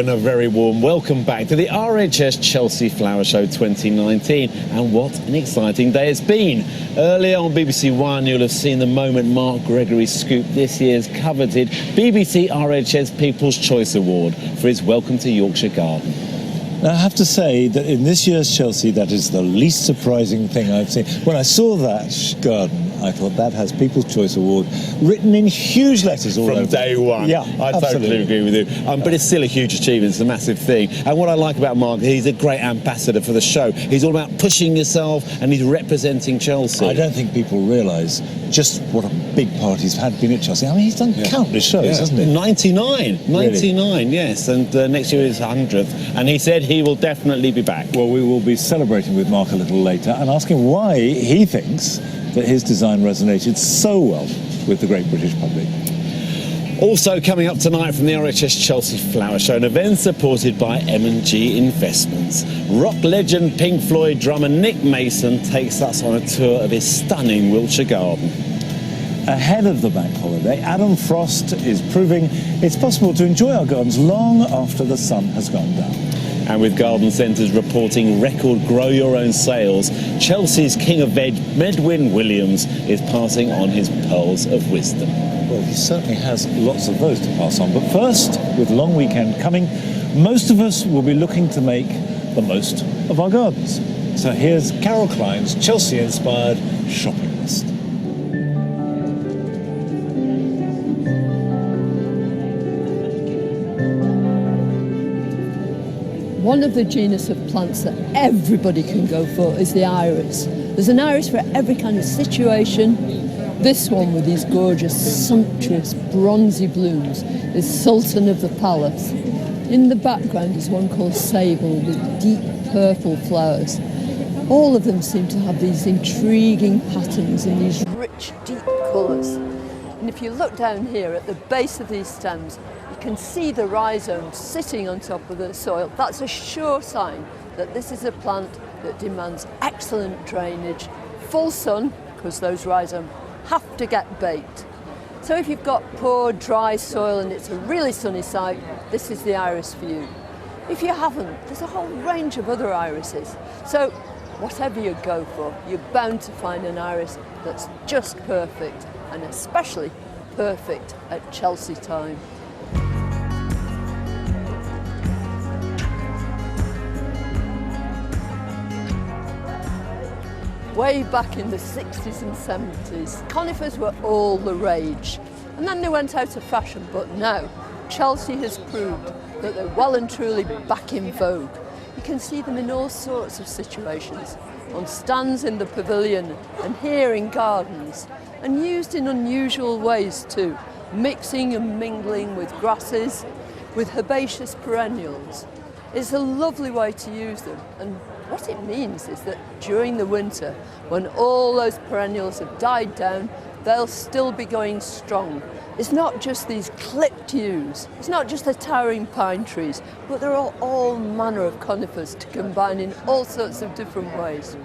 and a very warm welcome back to the RHS Chelsea Flower Show 2019. And what an exciting day it's been. Earlier on BBC One, you'll have seen the moment Mark Gregory scooped this year's coveted BBC RHS People's Choice Award for his Welcome to Yorkshire garden. Now, I have to say that in this year's Chelsea, that is the least surprising thing I've seen. When I saw that garden, I thought that has People's Choice Award written in huge letters all over. From day one. Yeah, I totally agree with you. But it's still a huge achievement. It's a massive thing. And what I like about Mark, he's a great ambassador for the show. He's all about pushing yourself and he's representing Chelsea. I don't think people realise just what a big part he's had being at Chelsea. I mean, he's done countless shows, hasn't he? 99, really? Yes. And next year is 100th. And he said he will definitely be back. Well, we will be celebrating with Mark a little later and asking why he thinks that his design resonated so well with the great British public. Also coming up tonight from the RHS Chelsea Flower Show, an event supported by M&G Investments. Rock legend Pink Floyd drummer Nick Mason takes us on a tour of his stunning Wiltshire garden. Ahead of the bank holiday, Adam Frost is proving it's possible to enjoy our gardens long after the sun has gone down. And with garden centres reporting record grow your own sales, Chelsea's king of veg, Medwin Williams, is passing on his pearls of wisdom. Well, he certainly has lots of those to pass on. But first, with long weekend coming, most of us will be looking to make the most of our gardens. So here's Carol Klein's Chelsea-inspired shopping list. One of the genus of plants that everybody can go for is the iris. There's an iris for every kind of situation. This one with these gorgeous, sumptuous, bronzy blooms is Sultan of the Palace. In the background is one called Sable with deep purple flowers. All of them seem to have these intriguing patterns in these rich, deep colours. And if you look down here at the base of these stems, you can see the rhizomes sitting on top of the soil. That's a sure sign that this is a plant that demands excellent drainage, full sun, because those rhizomes have to get baked. So if you've got poor, dry soil and it's a really sunny site, this is the iris for you. If you haven't, there's a whole range of other irises. So whatever you go for, you're bound to find an iris that's just perfect, and especially perfect at Chelsea time. Way back in the 60s and 70s, conifers were all the rage. And then they went out of fashion, but now Chelsea has proved that they're well and truly back in vogue. You can see them in all sorts of situations, on stands in the pavilion and here in gardens, and used in unusual ways too, mixing and mingling with grasses, with herbaceous perennials. It's a lovely way to use them, and what it means is that during the winter, when all those perennials have died down, they'll still be going strong. It's not just these clipped yews, it's not just the towering pine trees, but there are all manner of conifers to combine in all sorts of different ways.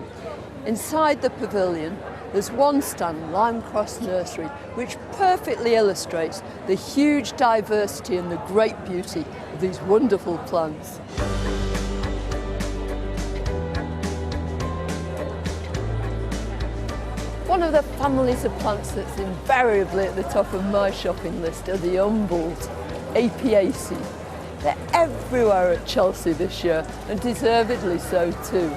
Inside the pavilion, there's one stand, Lime Cross Nursery, which perfectly illustrates the huge diversity and the great beauty of these wonderful plants. One of the families of plants that's invariably at the top of my shopping list are the umbels, Apiaceae. They're everywhere at Chelsea this year, and deservedly so too.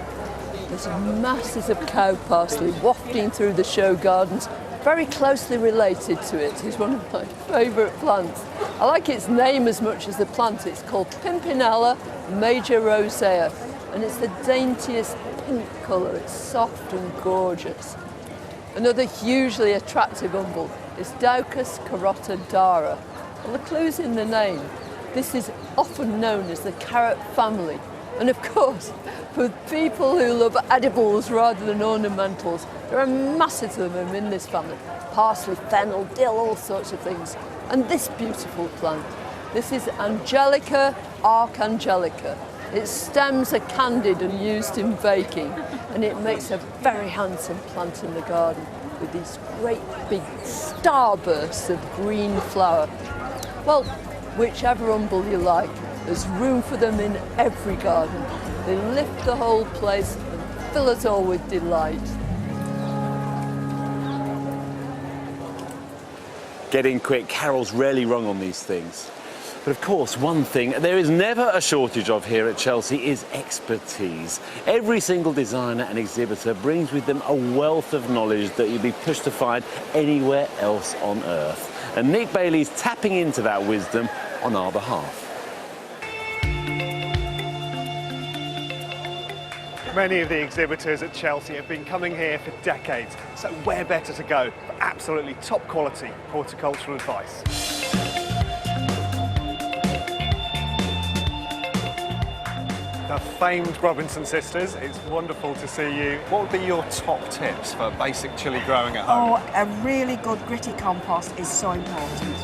There's masses of cow parsley wafting through the show gardens. Very closely related to it is one of my favourite plants. I like its name as much as the plant. It's called Pimpinella major rosea, and it's the daintiest pink colour. It's soft and gorgeous. Another hugely attractive umbel is Daucus carota dara. Well, the clue's in the name. This is often known as the carrot family. And of course, for people who love edibles rather than ornamentals, there are masses of them in this family. Parsley, fennel, dill, all sorts of things. And this beautiful plant, this is Angelica archangelica. Its stems are candied and used in baking, and it makes a very handsome plant in the garden with these great big starbursts of green flower. Well, whichever umbel you like, There's room for them in every garden. They lift the whole place and fill us all with delight. Get in quick, Carol's rarely wrong on these things. But of course, one thing there is never a shortage of here at Chelsea is expertise. Every single designer and exhibitor brings with them a wealth of knowledge that you'd be pushed to find anywhere else on earth. And Nick Bailey's tapping into that wisdom on our behalf. Many of the exhibitors at Chelsea have been coming here for decades, so where better to go for absolutely top quality horticultural advice? The famed Robinson sisters, it's wonderful to see you. What would be your top tips for basic chilli growing at home? Oh, a really good gritty compost is so important.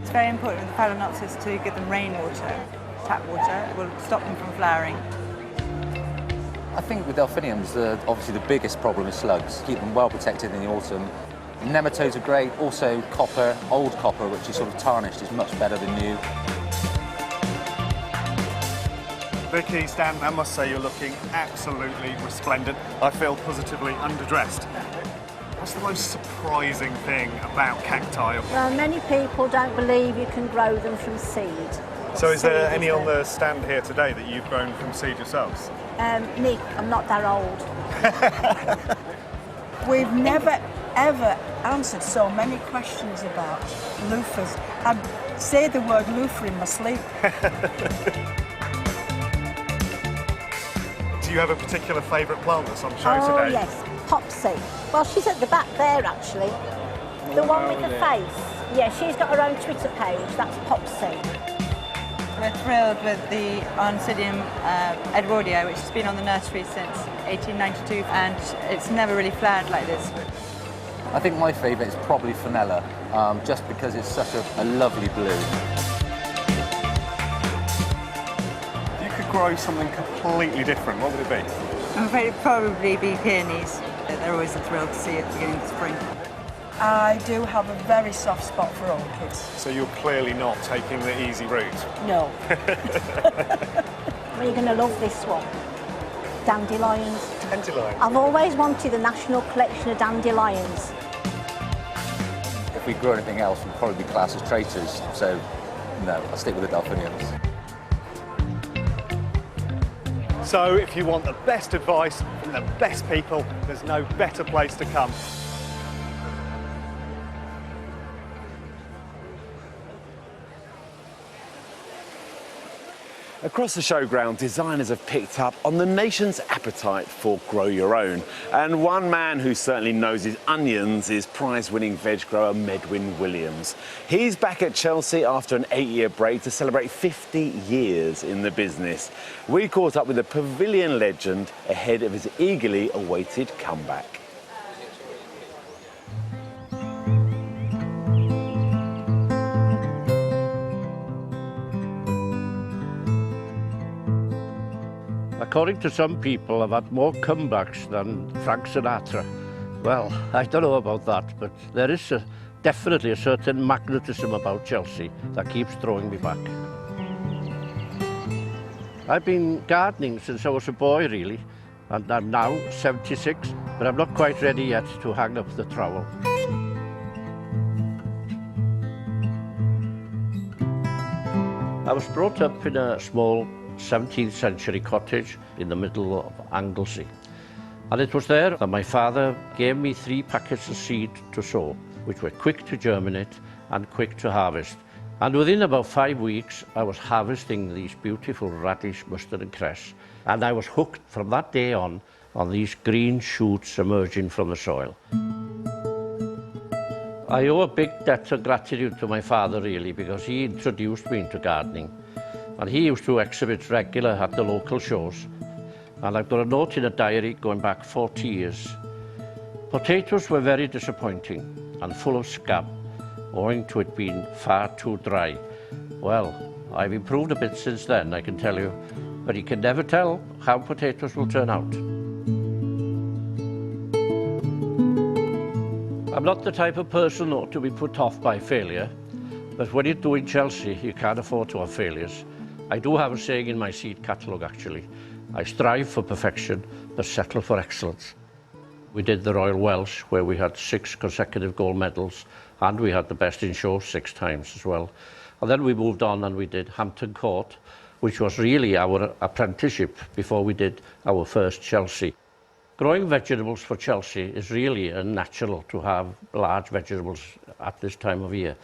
It's very important with the phalaenopsis to give them rainwater. Tap water will stop them from flowering. I think with delphiniums, obviously the biggest problem is slugs. Keep them well protected in the autumn. Nematodes are great, also copper, old copper, which is sort of tarnished, is much better than new. Vicky, Stan, I must say you're looking absolutely resplendent. I feel positively underdressed. What's the most surprising thing about cacti? Well, many people don't believe you can grow them from seed. So is there any on the stand here today that you've grown from seed yourselves? Nick, I'm not that old. We've never, ever answered so many questions about loofahs. I'd say the word loofah in my sleep. Do you have a particular favourite plant that's on show Oh, today? yes, Popsy. Well, she's at the back there, actually. The one with the face. Yeah, she's got her own Twitter page. That's Popsy. We're thrilled with the Oncidium Edwardia, which has been on the nursery since 1892, and it's never really flowered like this. I think my favourite is probably Fenella, just because it's such a lovely blue. If you could grow something completely different, what would it be? I'm afraid it'd probably be peonies. They're always a thrill to see at the beginning of spring. I do have a very soft spot for orchids. So you're clearly not taking the easy route. No. Well, you're going to love this one. Dandelions. Dandelion. I've always wanted a national collection of dandelions. If we grew anything else, we'd probably be classed as traitors, so no, I'll stick with the delphiniums. So if you want the best advice from the best people, there's no better place to come. Across the showground, designers have picked up on the nation's appetite for grow your own. And one man who certainly knows his onions is prize-winning veg grower Medwin Williams. He's back at Chelsea after an 8-year break to celebrate 50 years in the business. We caught up with the pavilion legend ahead of his eagerly awaited comeback. According to some people, I've had more comebacks than Frank Sinatra. Well, I don't know about that, but there is definitely a certain magnetism about Chelsea that keeps throwing me back. I've been gardening since I was a boy, really, and I'm now 76, but I'm not quite ready yet to hang up the trowel. I was brought up in a small 17th century cottage in the middle of Anglesey. And it was there that my father gave me 3 packets of seed to sow, which were quick to germinate and quick to harvest. And within about 5 weeks, I was harvesting these beautiful radish, mustard and cress. And I was hooked from that day on these green shoots emerging from the soil. I owe a big debt of gratitude to my father, really, because he introduced me into gardening. And he used to exhibit regular at the local shows. And I've got a note in a diary going back 40 years. Potatoes were very disappointing and full of scab, owing to it being far too dry. Well, I've improved a bit since then, I can tell you, but you can never tell how potatoes will turn out. I'm not the type of person to be put off by failure, But when you're doing Chelsea, you can't afford to have failures. I do have a saying in my seed catalogue, actually. I strive for perfection, but settle for excellence. We did the Royal Welsh, where we had 6 consecutive gold medals, and we had the best in show 6 times as well. And then we moved on and we did Hampton Court, which was really our apprenticeship before we did our first Chelsea. Growing vegetables for Chelsea is really unnatural to have large vegetables at this time of year.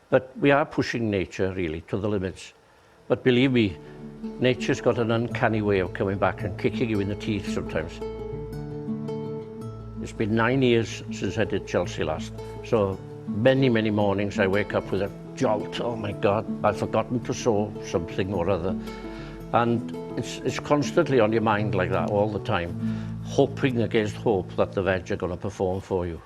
But we are pushing nature really to the limits. But believe me, nature's got an uncanny way of coming back and kicking you in the teeth sometimes. It's been 9 years since I did Chelsea last. So many, many mornings I wake up with a jolt. Oh my God, I've forgotten to sow something or other. And it's constantly on your mind like that all the time, hoping against hope that the veg are going to perform for you.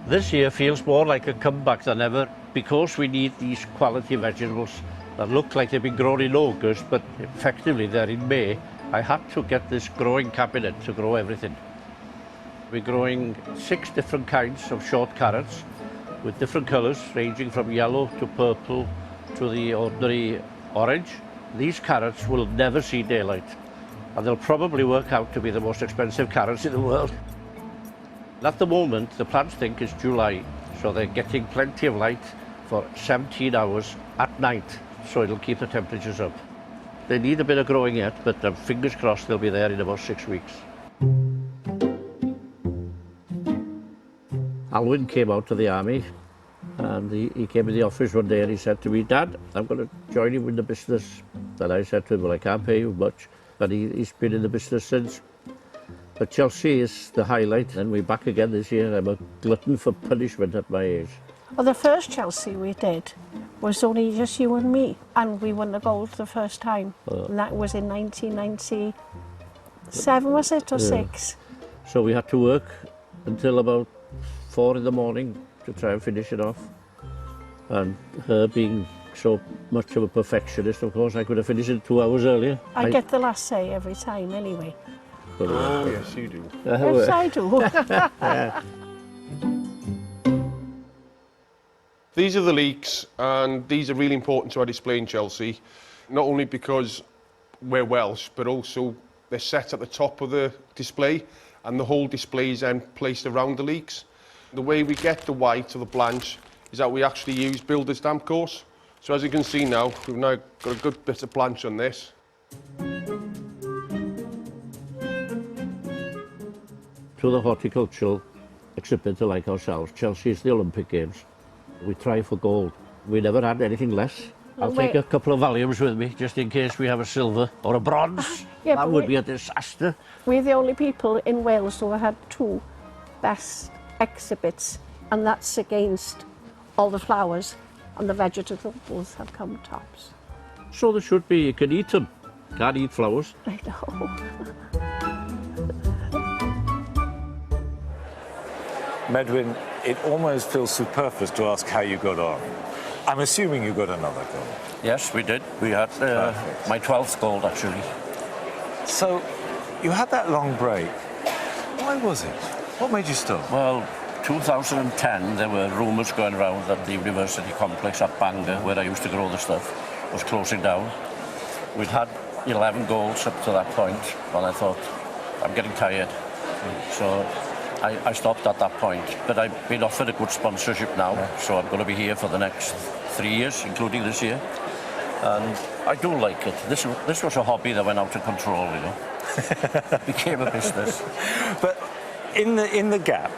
This year feels more like a comeback than ever because we need these quality vegetables that look like they've been grown in August, but effectively they're in May. I had to get this growing cabinet to grow everything. We're growing 6 different kinds of short carrots with different colours, ranging from yellow to purple to the ordinary orange. These carrots will never see daylight, and they'll probably work out to be the most expensive carrots in the world. At the moment, the plants think it's July, so they're getting plenty of light for 17 hours at night, so it'll keep the temperatures up. They need a bit of growing yet, but fingers crossed they'll be there in about 6 weeks. Alwyn came out to the army, and he came in the office one day and he said to me, "Dad, I'm going to join you in the business." And I said to him, "Well, I can't pay you much." But he's been in the business since. But Chelsea is the highlight, and we're back again this year. I'm a glutton for punishment at my age. Well, the first Chelsea we did was only just you and me, and we won the gold the first time. And that was in 1997, was it, or 6? So we had to work until about 4 in the morning to try and finish it off. And her being so much of a perfectionist, of course, I could have finished it 2 hours earlier. I get the last say every time anyway. Oh, yes, you do. Yes, I do. These are the leeks, and these are really important to our display in Chelsea, not only because we're Welsh, but also they're set at the top of the display, and the whole display is then placed around the leeks. The way we get the white or the blanche is that we actually use builder's damp course. So as you can see now, we've now got a good bit of blanche on this. To the horticultural exhibitor like ourselves, Chelsea is the Olympic Games. We try for gold. We never had anything less. I'll take a couple of volumes with me, just in case we have a silver or a bronze. Yeah, that would be a disaster. We're the only people in Wales who have had 2 best exhibits, and that's against all the flowers, and the vegetables have come tops. So there should be. You can eat them. Can't eat flowers. I know. Medwin, it almost feels superfluous to ask how you got on. I'm assuming you got another gold. Yes, we did. We had my 12th gold, actually. So, you had that long break. Why was it? What made you stop? Well, 2010, there were rumours going around that the university complex at Bangor, where I used to grow the stuff, was closing down. We'd had 11 golds up to that point, and I thought, I'm getting tired. So I stopped at that point, but I've been offered a good sponsorship now, so I'm going to be here for the next 3 years, including this year. And I do like it. This was a hobby that went out of control, you know. It became a business. But in the gap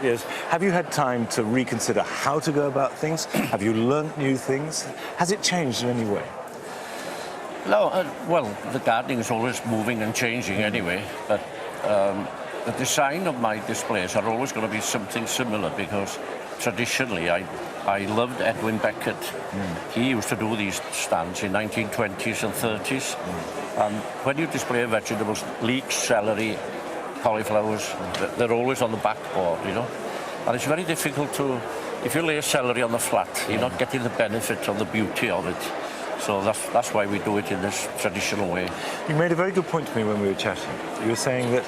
years, have you had time to reconsider how to go about things? Have you learnt new things? Has it changed in any way? No, well, the gardening is always moving and changing anyway, but the design of my displays are always going to be something similar, because traditionally I loved Edwin Beckett. He used to do these stands in 1920s and 30s. And when you display vegetables, leeks, celery, cauliflowers, they're always on the backboard, you know. And it's very difficult to, if you lay celery on the flat, you're not getting the benefit of the beauty of it. So that's why we do it in this traditional way. You made a very good point to me when we were chatting. You were saying that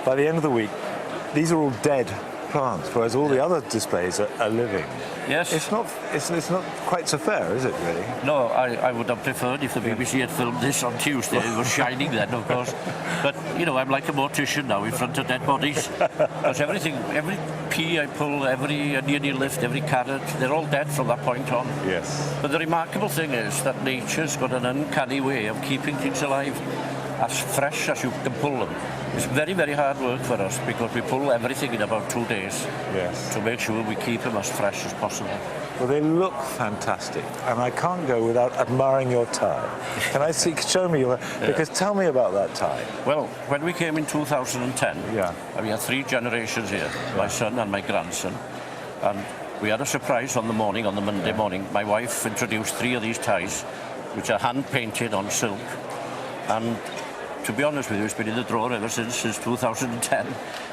by the end of the week, these are all dead plants, whereas all the other displays are living. Yes. It's not quite so fair, is it, really? No, I would have preferred if the BBC had filmed this on Tuesday. It was shining then, of course. But, you know, I'm like a mortician now in front of dead bodies. Because everything, every pea I pull, every onion you lift, every carrot, they're all dead from that point on. Yes. But the remarkable thing is that nature's got an uncanny way of keeping things alive as fresh as you can pull them. It's very, very hard work for us because we pull everything in about 2 days. Yes. To make sure we keep them as fresh as possible. Well, they look fantastic, and I can't go without admiring your tie. Can I see? Show me your. Because tell me about that tie. Well, when we came in 2010, we had 3 generations here, my son and my grandson, and we had a surprise on the Monday morning. My wife introduced 3 of these ties, which are hand painted on silk, and to be honest with you, it's been in the drawer ever since 2010.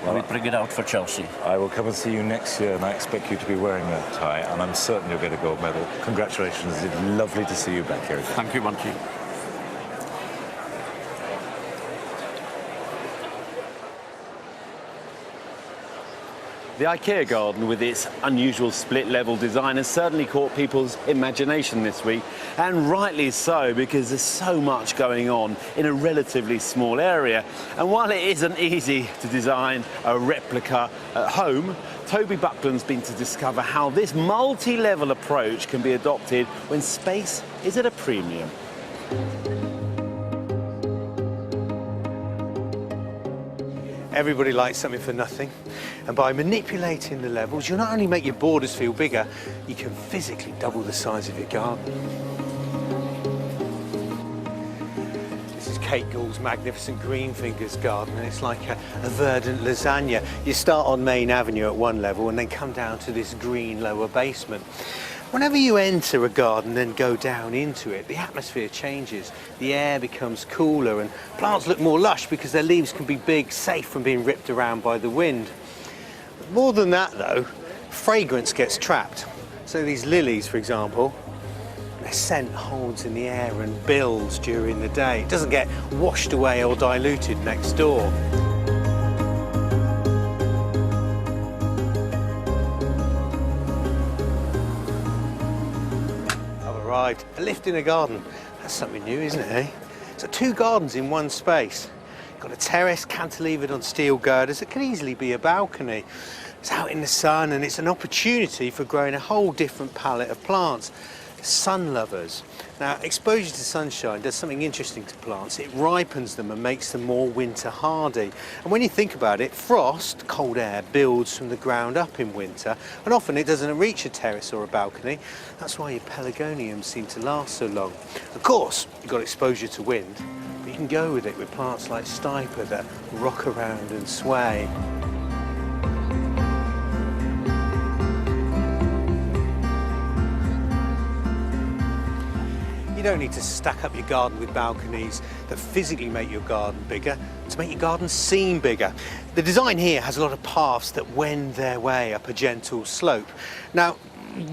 Well, we bring it out for Chelsea. I will come and see you next year, and I expect you to be wearing that tie, and I'm certain you'll get a gold medal. Congratulations, it's lovely to see you back here again. Thank you, Monty. The IKEA garden, with its unusual split-level design, has certainly caught people's imagination this week, and rightly so, because there's so much going on in a relatively small area. And while it isn't easy to design a replica at home, Toby Buckland's been to discover how this multi-level approach can be adopted when space is at a premium. Everybody likes something for nothing, and by manipulating the levels, you'll not only make your borders feel bigger, you can physically double the size of your garden. This is Kate Gould's magnificent green fingers garden, and it's like a verdant lasagna. You start on Main Avenue at one level and then come down to this green lower basement. Whenever you enter a garden and go down into it, the atmosphere changes. The air becomes cooler and plants look more lush because their leaves can be big, safe from being ripped around by the wind. But more than that though, fragrance gets trapped. So these lilies, for example, their scent holds in the air and builds during the day. It doesn't get washed away or diluted next door. Arrived. A lift in a garden. That's something new, isn't it, eh? So 2 gardens in one space. Got a terrace cantilevered on steel girders. It could easily be a balcony. It's out in the sun and it's an opportunity for growing a whole different palette of plants. Sun lovers. Now, exposure to sunshine does something interesting to plants. It ripens them and makes them more winter hardy. And when you think about it, frost, cold air, builds from the ground up in winter, and often it doesn't reach a terrace or a balcony. That's why your pelargoniums seem to last so long. Of course, you've got exposure to wind, but you can go with it with plants like stiper that rock around and sway. You don't need to stack up your garden with balconies that physically make your garden bigger to make your garden seem bigger. The design here has a lot of paths that wend their way up a gentle slope. Now,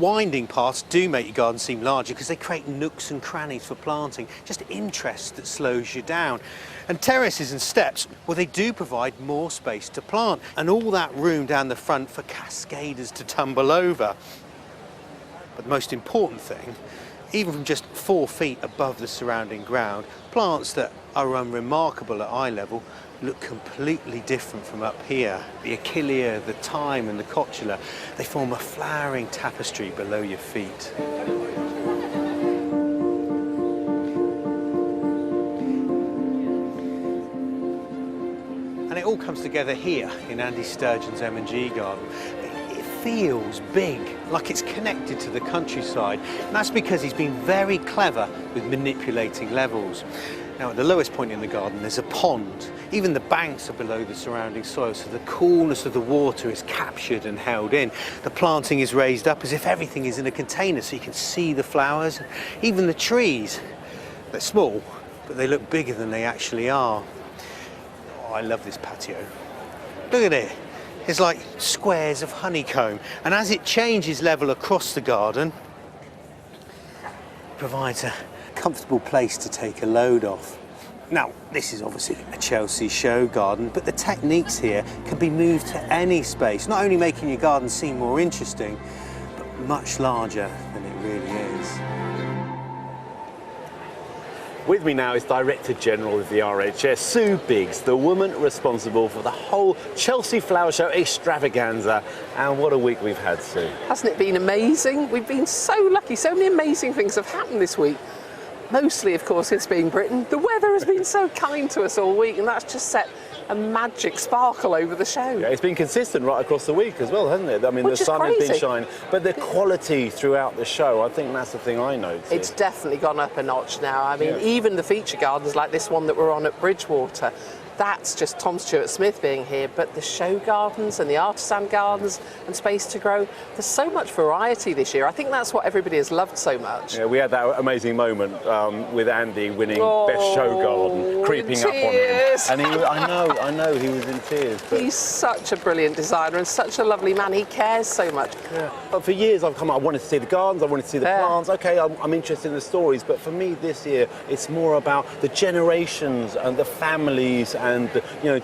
winding paths do make your garden seem larger because they create nooks and crannies for planting, just interest that slows you down. And terraces and steps, well, they do provide more space to plant and all that room down the front for cascaders to tumble over. But the most important thing, even from just 4 feet above the surrounding ground, plants that are unremarkable at eye level look completely different from up here. The achillea, the thyme and the cotula, they form a flowering tapestry below your feet. And it all comes together here in Andy Sturgeon's M&G garden. Feels big, like it's connected to the countryside, and that's because he's been very clever with manipulating levels. Now, at the lowest point in the garden there's a pond. Even the banks are below the surrounding soil, so the coolness of the water is captured and held in. The planting is raised up as if everything is in a container, so you can see the flowers, even the trees. They're small, but they look bigger than they actually are. Oh, I love this patio. Look at it. It's like squares of honeycomb, and as it changes level across the garden, it provides a comfortable place to take a load off. Now, this is obviously a Chelsea show garden, but the techniques here can be moved to any space, not only making your garden seem more interesting, but much larger than it really is. With me now is Director General of the RHS, Sue Biggs, the woman responsible for the whole Chelsea Flower Show extravaganza. And what a week we've had, Sue. Hasn't it been amazing? We've been so lucky. So many amazing things have happened this week. Mostly, of course, it's been Britain. The weather has been so kind to us all week, and that's just set a magic sparkle over the show. Yeah, it's been consistent right across the week as well, hasn't it? I mean, Which the sun is has been crazy. shining, but the quality throughout the show, I think that's the thing I noticed. It's definitely gone up a notch now. I mean, Yeah. even the feature gardens like this one that we're on at Bridgewater, that's just Tom Stewart Smith being here, but the show gardens and the artisan gardens and space to grow, there's so much variety this year. I think that's what everybody has loved so much. Yeah, we had that amazing moment with Andy winning Best Show Garden, creeping up on him. tears. And I know, he was in tears. But, He's such a brilliant designer and such a lovely man. He cares so much. yeah. But for years I wanted to see the gardens, I wanted to see the Yeah. plants. Okay, I'm interested in the stories, but for me this year, it's more about the generations and the families and,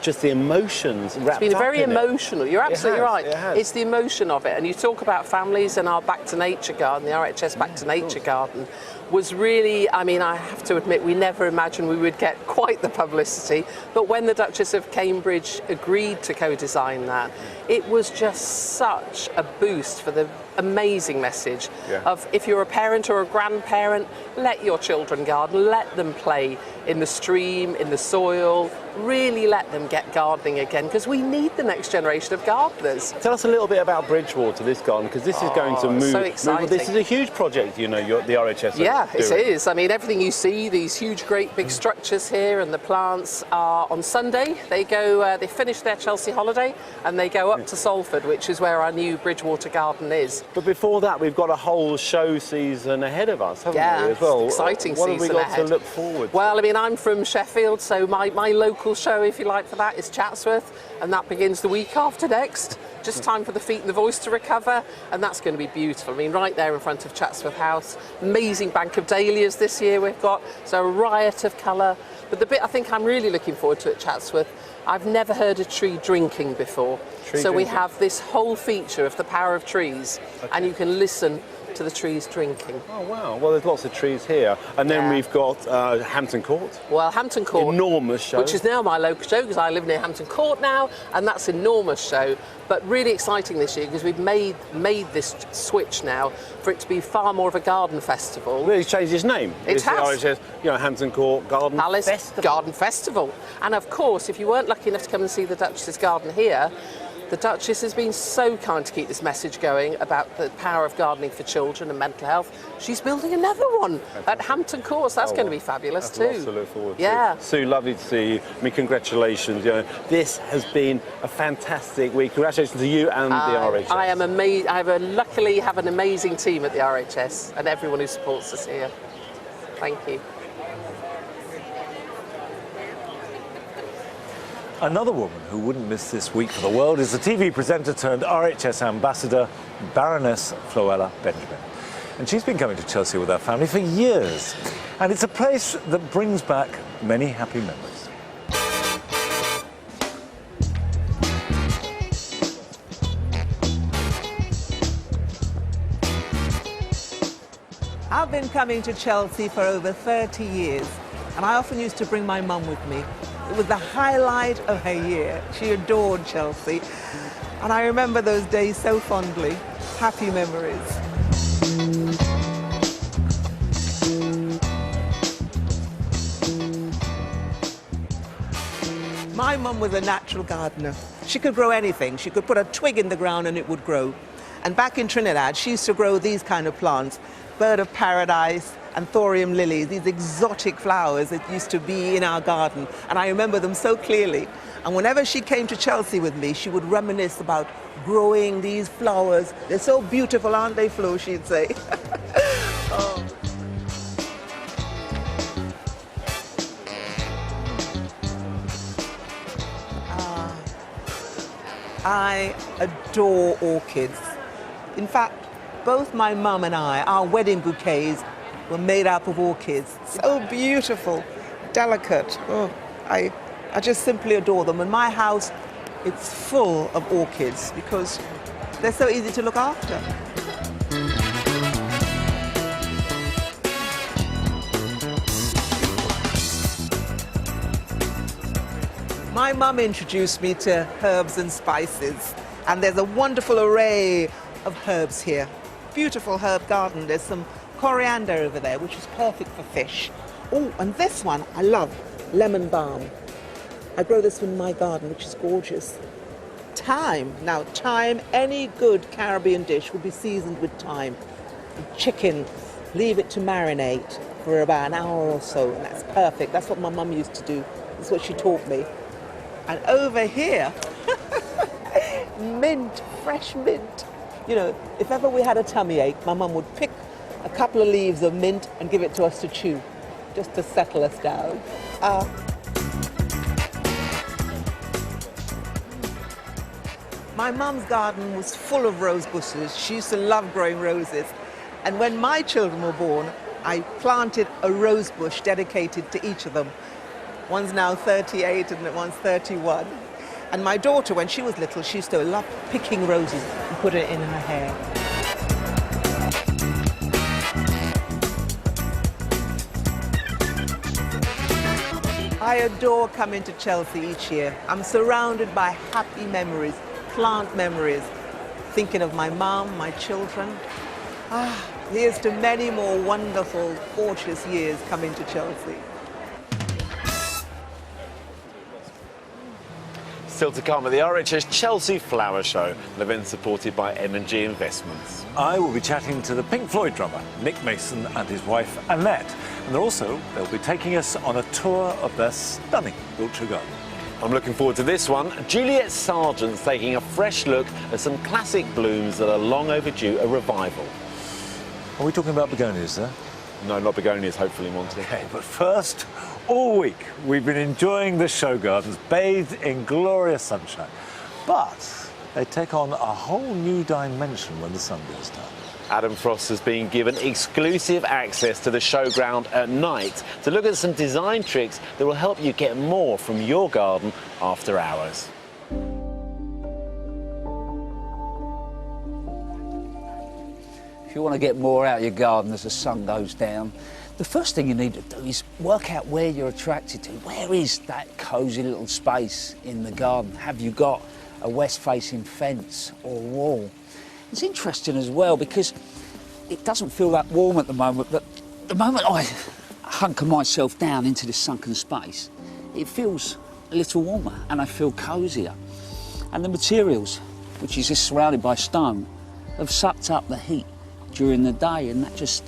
just the emotions wrapped up It's been very in it. emotional. You're absolutely has, right. it has. It's the emotion of it. And you talk about families, and our Back to Nature garden, the RHS Back to Nature garden, was really, I mean, I have to admit, we never imagined we would get quite the publicity. But when the Duchess of Cambridge agreed to co-design that, it was just such a boost for the amazing message of, if you're a parent or a grandparent, let your children garden, let them play in the stream, in the soil, really let them get gardening again, because we need the next generation of gardeners. Tell us a little bit about Bridgewater, this garden, because this is going to move. so exciting. This is a huge project, the RHS. Yeah, it doing. is. I mean, everything you see, these huge, great big structures here, and the plants are on Sunday. They go, they finish their Chelsea holiday, and they go up to Salford, which is where our new Bridgewater garden is. But before that, we've got a whole show season ahead of us, haven't we, as well? Exciting what season have we got ahead. to look forward to? Well, I mean, I'm from Sheffield, so my local show, if you like, for that is Chatsworth, and that begins the week after next. Just time for the feet and the voice to recover, and that's going to be beautiful. I mean, right there in front of Chatsworth House. Amazing bank of dahlias this year we've got, so a riot of colour. But the bit I think I'm really looking forward to at Chatsworth, I've never heard a tree drinking before. We have this whole feature of the power of trees, and you can listen to the trees drinking. Oh, wow. Well, there's lots of trees here. And then we've got Hampton Court. Well, Hampton Court. Enormous show. Which is now my local show, because I live near Hampton Court now, and that's an enormous show. But really exciting this year, because we've made this switch now for it to be far more of a garden festival. Well, it's changed its name. It has. The RHS, Hampton Court Garden Festival. Garden Festival. And of course, if you weren't lucky enough to come and see the Duchess's garden here, the Duchess has been so kind to keep this message going about the power of gardening for children and mental health. She's building another one at Hampton Court. So that's going to be fabulous too. Lots to look forward to. Sue, lovely to see you. I mean, congratulations. This has been a fantastic week. Congratulations to you and the RHS. I am amazed. Luckily have an amazing team at the RHS and everyone who supports us here. Thank you. Another woman who wouldn't miss this week for the world is the TV presenter turned RHS ambassador, Baroness Floella Benjamin. And she's been coming to Chelsea with her family for years. And it's a place that brings back many happy memories. I've been coming to Chelsea for over 30 years, and I often used to bring my mum with me. It was the highlight of her year. She adored Chelsea, and I remember those days so fondly. Happy memories. My mum was a natural gardener. She could grow anything. She could put a twig in the ground and it would grow. And back in Trinidad, she used to grow these kind of plants, bird of paradise and thorium lilies, these exotic flowers that used to be in our garden. And I remember them so clearly. And whenever she came to Chelsea with me, she would reminisce about growing these flowers. They're so beautiful, aren't they, Flo, she'd say. Oh. I adore orchids. In fact, both my mum and I, our wedding bouquets were made up of orchids. So beautiful, delicate. Oh, I just simply adore them. And my house, it's full of orchids because they're so easy to look after. My mum introduced me to herbs and spices, and there's a wonderful array of herbs here. Beautiful herb garden. There's some coriander over there, which is perfect for fish. Oh, and this one I love, lemon balm. I grow this in my garden, which is gorgeous. Thyme. Now, thyme, any good Caribbean dish will be seasoned with thyme. Chicken, leave it to marinate for about an hour or so, and that's perfect. That's what my mum used to do. That's what she taught me. And over here, mint, fresh mint. You know, if ever we had a tummy ache, my mum would pick a couple of leaves of mint and give it to us to chew, just to settle us down. My mum's garden was full of rose bushes. She used to love growing roses. And when my children were born, I planted a rose bush dedicated to each of them. One's now 38 and one's 31. And my daughter, when she was little, she used to love picking roses and put it in her hair. I adore coming to Chelsea each year. I'm surrounded by happy memories, plant memories, thinking of my mum, my children. Here's to many more wonderful, gorgeous years coming to Chelsea. Still to come at the RHS Chelsea Flower Show, an event supported by M&G Investments. I will be chatting to the Pink Floyd drummer, Nick Mason, and his wife, Annette. And they'll be taking us on a tour of their stunning Wiltshire garden. I'm looking forward to this one. Juliet Sargent's taking a fresh look at some classic blooms that are long overdue a revival. Are we talking about begonias there? No, not begonias, hopefully, Monty. Okay, but first, all week we've been enjoying the show gardens, bathed in glorious sunshine. But they take on a whole new dimension when the sun goes down. Adam Frost has been given exclusive access to the showground at night to look at some design tricks that will help you get more from your garden after hours. If you want to get more out of your garden as the sun goes down, the first thing you need to do is work out where you're attracted to. Where is that cosy little space in the garden? Have you got a west-facing fence or wall? It's interesting as well because it doesn't feel that warm at the moment, but the moment I hunker myself down into this sunken space, it feels a little warmer and I feel cosier. And the materials, which is just surrounded by stone, have sucked up the heat during the day, and that just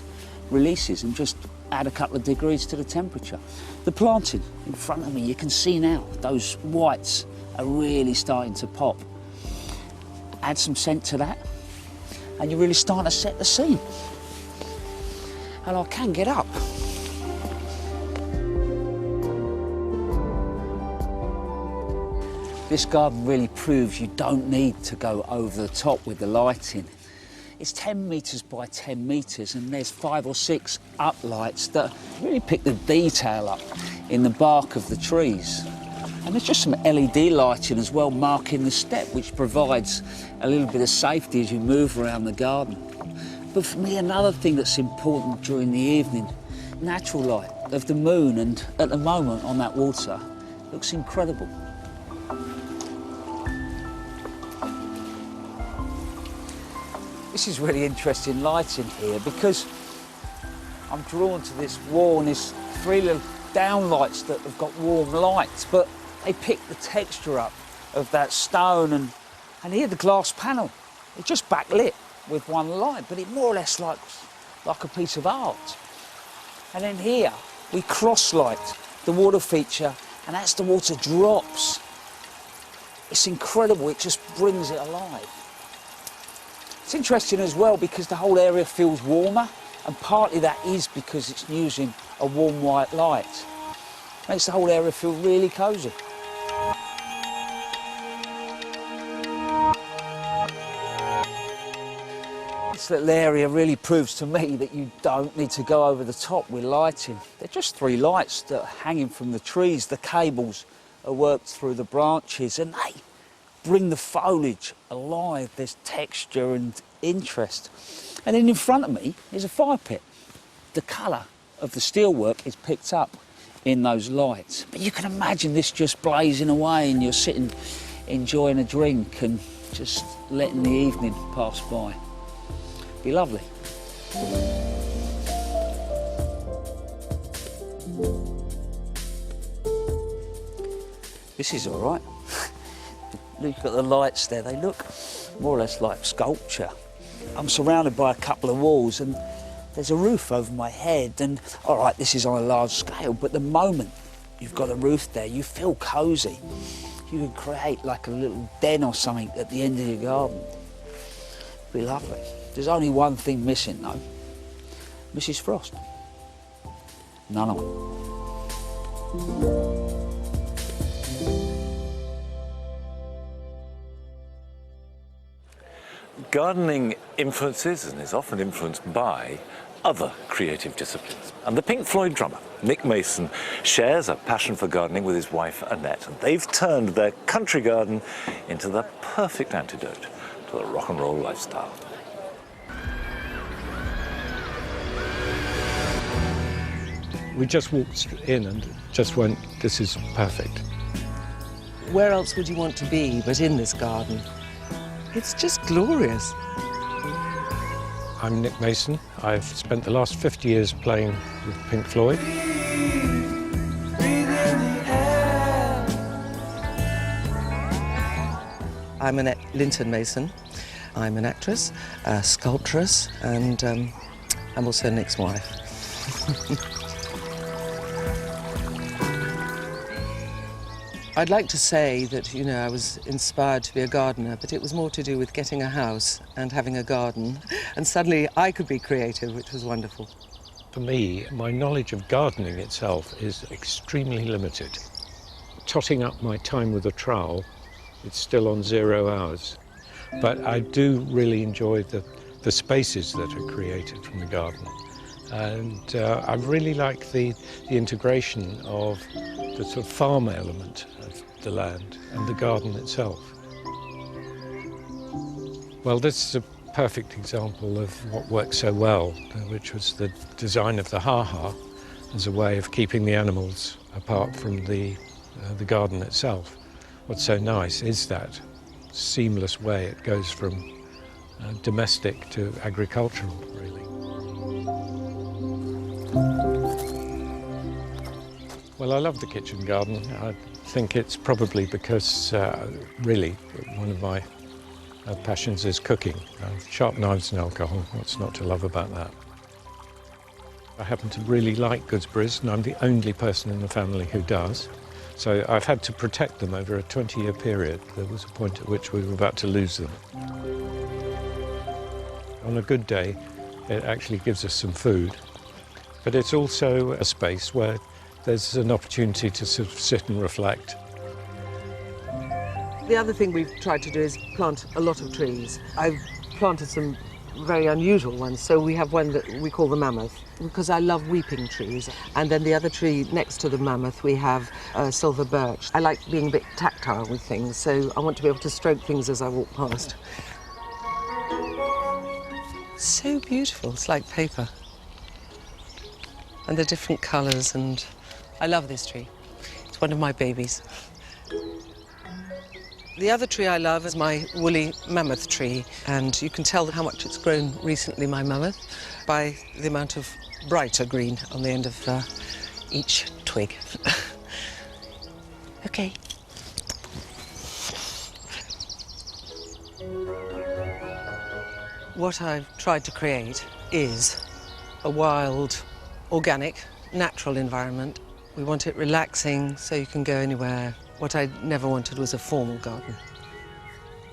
releases and just add a couple of degrees to the temperature. The planting in front of me, you can see now those whites are really starting to pop. Add some scent to that and you're really starting to set the scene. And I can get up. This garden really proves you don't need to go over the top with the lighting. It's 10 metres by 10 metres and there's 5 or 6 uplights that really pick the detail up in the bark of the trees. And there's just some LED lighting as well marking the step, which provides a little bit of safety as you move around the garden. But for me, another thing that's important during the evening, natural light of the moon, and at the moment on that water, looks incredible. This is really interesting lighting here because I'm drawn to this wall and there's 3 little downlights that have got warm lights, but they pick the texture up of that stone, and here the glass panel, it's just backlit with one light, but it more or less looks like a piece of art. And then here we cross light the water feature, and as the water drops, it's incredible, it just brings it alive. It's interesting as well because the whole area feels warmer, and partly that is because it's using a warm white light. Makes the whole area feel really cosy. this little area really proves to me that you don't need to go over the top with lighting. They're just 3 lights that are hanging from the trees. The cables are worked through the branches and they bring the foliage alive. There's texture and interest. And then in front of me is a fire pit. The colour of the steelwork is picked up in those lights. But you can imagine this just blazing away and you're sitting enjoying a drink and just letting the evening pass by. Be lovely. This is all right. Look at the lights there. They look more or less like sculpture. I'm surrounded by a couple of walls and there's a roof over my head and, all right, this is on a large scale, but the moment you've got a roof there, you feel cosy. You can create like a little den or something at the end of your garden. Be lovely. There's only one thing missing though. Mrs. Frost. None of it. Gardening influences and is often influenced by other creative disciplines. And the Pink Floyd drummer, Nick Mason, shares a passion for gardening with his wife, Annette. And they've turned their country garden into the perfect antidote to the rock and roll lifestyle. We just walked in and just went, this is perfect. Where else would you want to be but in this garden? It's just glorious. I'm Nick Mason. I've spent the last 50 years playing with Pink Floyd. I'm Annette Linton Mason. I'm an actress, a sculptress, and I'm also Nick's wife. I'd like to say that, you know, I was inspired to be a gardener, but it was more to do with getting a house and having a garden. And suddenly I could be creative, which was wonderful. For me, my knowledge of gardening itself is extremely limited. Totting up my time with a trowel, it's still on 0 hours. But I do really enjoy the spaces that are created from the garden. And I really like the integration of the sort of farm element of the land and the garden itself. Well, this is a perfect example of what worked so well, which was the design of the ha-ha as a way of keeping the animals apart from the garden itself. What's so nice is that seamless way it goes from domestic to agricultural, really. Well, I love the kitchen garden. I think it's probably because, really, one of my passions is cooking. Sharp knives and alcohol, what's not to love about that? I happen to really like gooseberries, and I'm the only person in the family who does. So I've had to protect them over a 20-year period. There was a point at which we were about to lose them. On a good day, it actually gives us some food, but it's also a space where there's an opportunity to sort of sit and reflect. The other thing we've tried to do is plant a lot of trees. I've planted some very unusual ones. So we have one that we call the mammoth, because I love weeping trees. And then the other tree next to the mammoth, we have silver birch. I like being a bit tactile with things, so I want to be able to stroke things as I walk past. So beautiful, it's like paper. And the different colours, and I love this tree. It's one of my babies. The other tree I love is my woolly mammoth tree, and you can tell how much it's grown recently, my mammoth, by the amount of brighter green on the end of each twig. Okay. What I've tried to create is a wild, organic, natural environment. We want it relaxing so you can go anywhere. What I never wanted was a formal garden.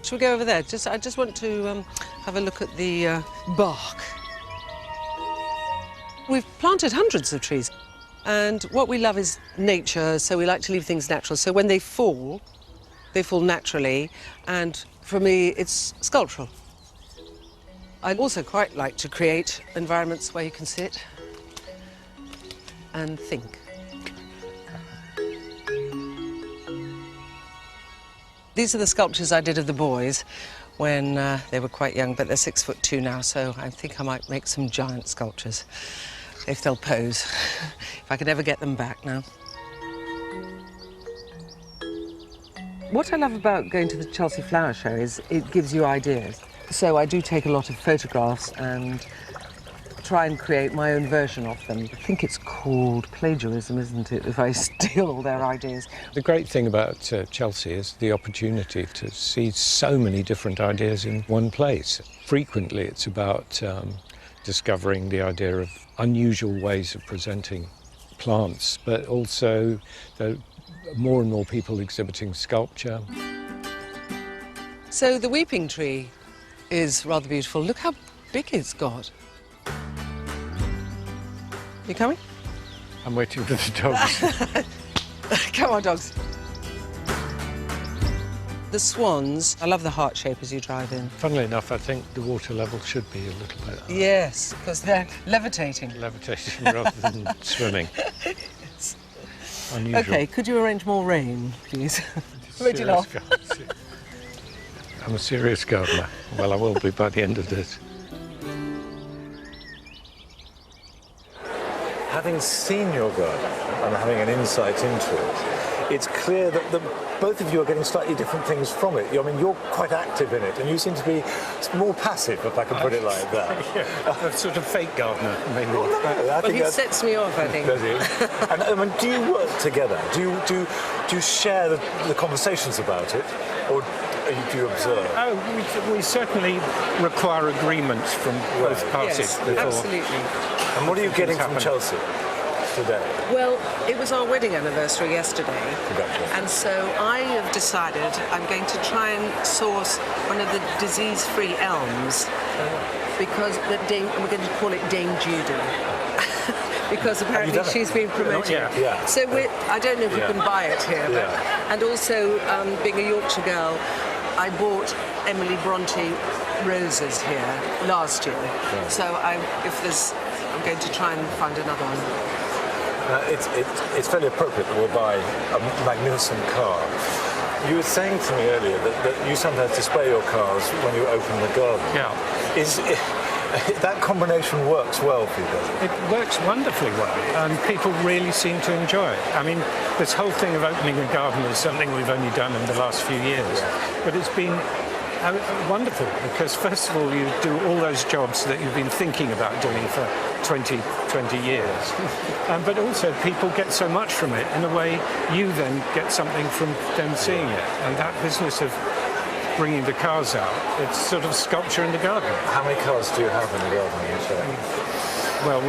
Shall we go over there? I just want to have a look at the bark. We've planted hundreds of trees, and what we love is nature, so we like to leave things natural. So when they fall naturally, and for me, it's sculptural. I'd also quite like to create environments where you can sit and think. These are the sculptures I did of the boys when they were quite young, but they're 6'2" now, so I think I might make some giant sculptures if they'll pose, if I could ever get them back now. What I love about going to the Chelsea Flower Show is it gives you ideas. So I do take a lot of photographs and try and create my own version of them. I think it's called plagiarism, isn't it, if I steal their ideas. The great thing about Chelsea is the opportunity to see so many different ideas in one place. Frequently it's about discovering the idea of unusual ways of presenting plants, but also more and more people exhibiting sculpture. So the weeping tree is rather beautiful. Look how big it's got. You coming? I'm waiting for the dogs. Come on, dogs. The swans, I love the heart shape as you drive in. Funnily enough, I think the water level should be a little bit higher. Yes, because they're levitating. Levitating rather than swimming. Yes. Unusual. OK, could you arrange more rain, please? Made you laugh. I'm a serious gardener. Well, I will be by the end of this. Having seen your garden and having an insight into it, it's clear that both of you are getting slightly different things from it. I mean, you're quite active in it, and you seem to be more passive, if I can put it like that. Yeah, a sort of fake gardener, maybe. Well, he sets me off, I think. Does he? And I mean, do you work together? Do you share the conversations about it, or do you observe? Oh, we certainly require agreements from both parties. Yes, before. absolutely. And what are you getting from Chelsea today? Well, it was our wedding anniversary yesterday, and so I have decided I'm going to try and source one of the disease-free elms, because we're going to call it Dame Judy. Because apparently she's been promoted. Yeah. So I don't know if you can buy it here, but, and also being a Yorkshire girl, I bought Emily Bronte roses here last year. Yeah. So I'm going to try and find another one. It's fairly appropriate that we'll buy a magnificent car. You were saying to me earlier that you sometimes display your cars when you open the garden. Yeah. That combination works well for you, doesn't it? It works wonderfully well, and people really seem to enjoy it. I mean, this whole thing of opening a garden is something we've only done in the last few years, but it's been wonderful, because first of all you do all those jobs that you've been thinking about doing for 20 years, but also people get so much from it. In a way, you then get something from them seeing it, and that business of bringing the cars out, it's sort of sculpture in the garden. How many cars do you have in the garden, you say? Well,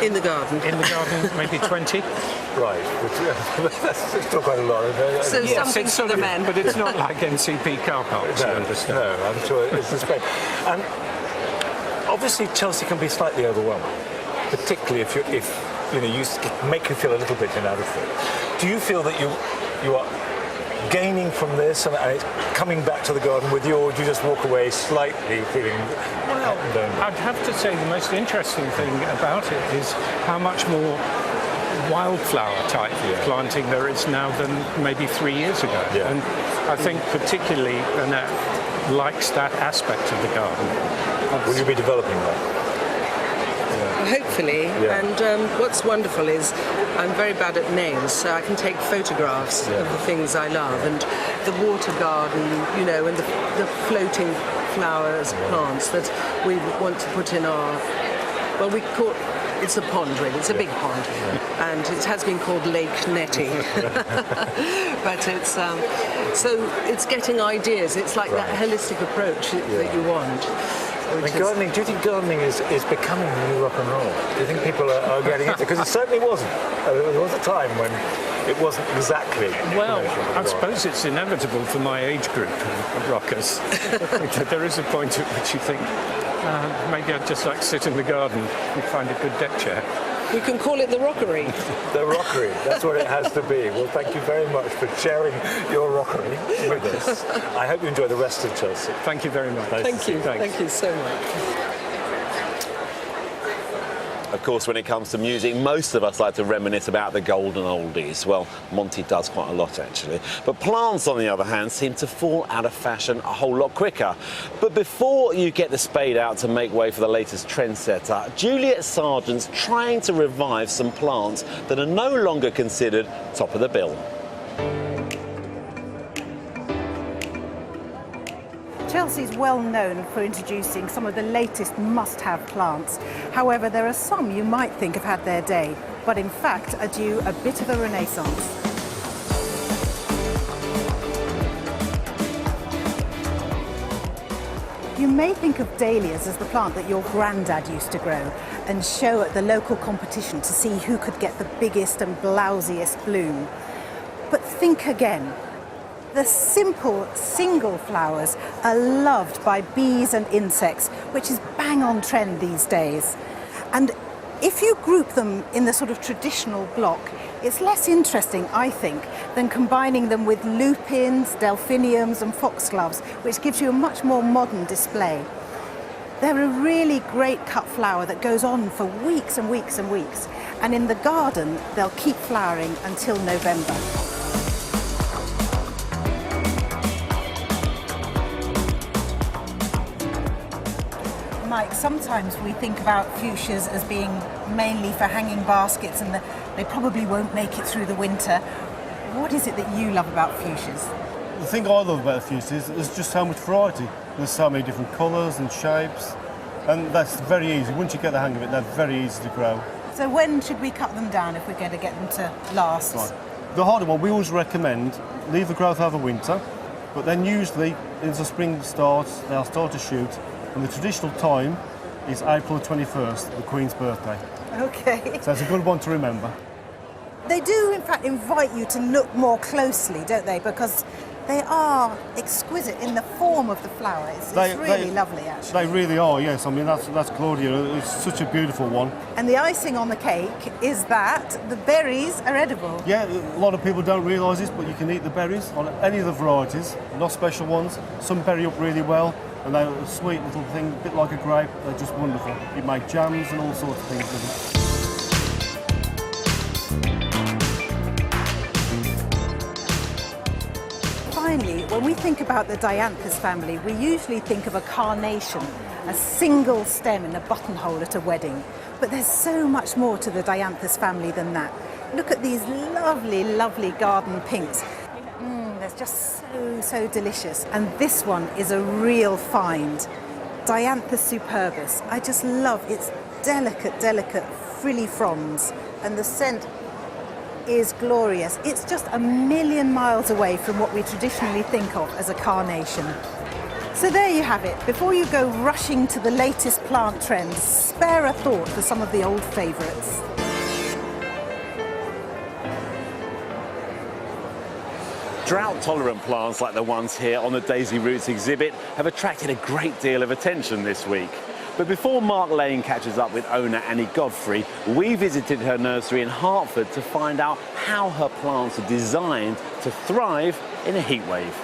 in the garden, maybe 20. Right, that's still quite a lot. So yes, something for the men. But it's not like NCP car parks, you understand. No, I'm sure it's great. And obviously Chelsea can be slightly overwhelming, particularly if you make you feel a little bit inadequate. Do you feel that you are gaining from this and it's coming back to the garden with you, or do you just walk away slightly feeling... Well, I'd have to say the most interesting thing about it is how much more wildflower type planting there is now than maybe 3 years ago. Yeah. And I think particularly Annette likes that aspect of the garden. Will you be developing that? Hopefully, and what's wonderful is I'm very bad at names, so I can take photographs of the things I love, and the water garden, and the floating flowers, plants that we want to put in our, well, we call it's a pond really, it's a big pond, and it has been called Lake Nettie, but it's, so it's getting ideas, it's like that holistic approach that you want. I mean, gardening, do you think gardening is becoming the new rock and roll? Do you think people are getting into it? Because it certainly wasn't. There was a time when it wasn't exactly. Well, I suppose it's inevitable for my age group of rockers. There is a point at which you think, maybe I'd just like to sit in the garden and find a good deck chair. We can call it the rockery. The rockery, that's what it has to be. Well, thank you very much for sharing your rockery with us. I hope you enjoy the rest of Chelsea. Thank you very much. Thank you so much. Of course, when it comes to music, most of us like to reminisce about the golden oldies. Well, Monty does quite a lot, actually. But plants, on the other hand, seem to fall out of fashion a whole lot quicker. But before you get the spade out to make way for the latest trendsetter, Juliet Sargent's trying to revive some plants that are no longer considered top of the bill. Chelsea's well known for introducing some of the latest must-have plants. However, there are some you might think have had their day, but in fact are due a bit of a renaissance. You may think of dahlias as the plant that your granddad used to grow and show at the local competition to see who could get the biggest and blousiest bloom. But think again. The simple single flowers are loved by bees and insects, which is bang on trend these days. And if you group them in the sort of traditional block, it's less interesting, I think, than combining them with lupins, delphiniums and foxgloves, which gives you a much more modern display. They're a really great cut flower that goes on for weeks and weeks and weeks. And in the garden, they'll keep flowering until November. Mike, sometimes we think about fuchsias as being mainly for hanging baskets and they probably won't make it through the winter. What is it that you love about fuchsias? The thing I love about fuchsias is just so much variety. There's so many different colours and shapes, and that's very easy. Once you get the hang of it, they're very easy to grow. So when should we cut them down if we're going to get them to last? Right. The harder one, we always recommend leave the growth over winter, but then usually as the spring starts, they'll start to shoot. And the traditional time is April 21st, the Queen's birthday. Okay. So it's a good one to remember. They do, in fact, invite you to look more closely, don't they? Because they are exquisite in the form of the flower. It's really lovely, actually. They really are, yes. I mean, that's Claudia. It's such a beautiful one. And the icing on the cake is that the berries are edible. Yeah, a lot of people don't realise this, but you can eat the berries on any of the varieties, not special ones. Some berry up really well. And they're a sweet little thing, a bit like a grape. They're just wonderful. You make jams and all sorts of things with them. Finally, when we think about the Dianthus family, we usually think of a carnation, a single stem in a buttonhole at a wedding. But there's so much more to the Dianthus family than that. Look at these lovely, lovely garden pinks. It's just so delicious. And this one is a real find. Dianthus superbus. I just love its delicate, frilly fronds. And the scent is glorious. It's just a million miles away from what we traditionally think of as a carnation. So there you have it. Before you go rushing to the latest plant trends, spare a thought for some of the old favourites. Drought-tolerant plants like the ones here on the Daisy Roots exhibit have attracted a great deal of attention this week. But before Mark Lane catches up with owner Annie Godfrey, we visited her nursery in Hertford to find out how her plants are designed to thrive in a heat wave.